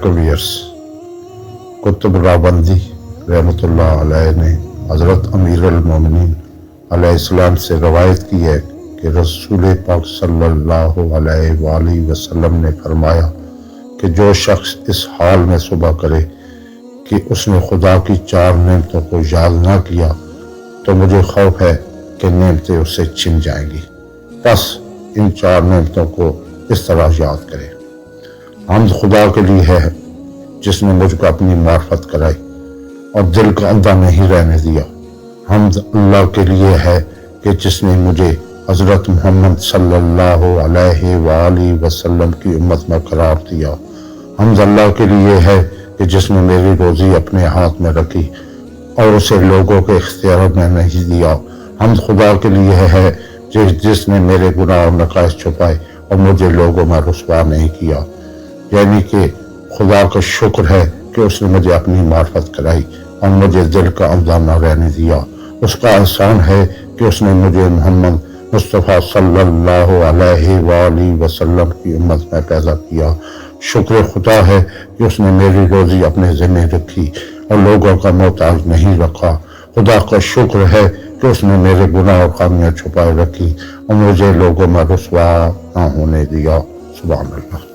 علیکم ویئرس، کتب راوندی رحمۃ اللہ علیہ نے حضرت امیر المومنین علیہ السلام سے روایت کی ہے کہ رسول پاک صلی اللہ علیہ وآلہ وسلم نے فرمایا کہ جو شخص اس حال میں صبح کرے کہ اس نے خدا کی 4 نعمتوں کو یاد نہ کیا تو مجھے خوف ہے کہ نعمتیں اس سے چھن جائیں گی۔ بس ان 4 نعمتوں کو اس طرح یاد کرے۔ حمد خدا کے لیے ہے جس نے مجھ کو اپنی معرفت کرائی اور دل کا اندھا نہیں رہنے دیا۔ حمد اللہ کے لیے ہے کہ جس نے مجھے حضرت محمد صلی اللہ علیہ وآلہ وسلم کی امت میں قرار دیا۔ حمد اللہ کے لیے ہے کہ جس نے میری روزی اپنے ہاتھ میں رکھی اور اسے لوگوں کے اختیار میں نہیں دیا۔ حمد خدا کے لیے ہے جس نے میرے گناہ اور نقائص چھپائے اور مجھے لوگوں میں رسوا نہیں کیا۔ یعنی کہ خدا کا شکر ہے کہ اس نے مجھے اپنی معرفت کرائی اور مجھے دل کا اندھا نہ رہنے دیا۔ اس کا احسان ہے کہ اس نے مجھے محمد مصطفیٰ صلی اللہ علیہ وآلہ وسلم کی امت میں پیدا کیا۔ شکر خدا ہے کہ اس نے میری روزی اپنے ذمہ رکھی اور لوگوں کا محتاج نہیں رکھا۔ خدا کا شکر ہے کہ اس نے میرے گناہ اور خامیاں چھپائے رکھی اور مجھے لوگوں میں رسوا نہ ہونے دیا۔ سبحان اللہ۔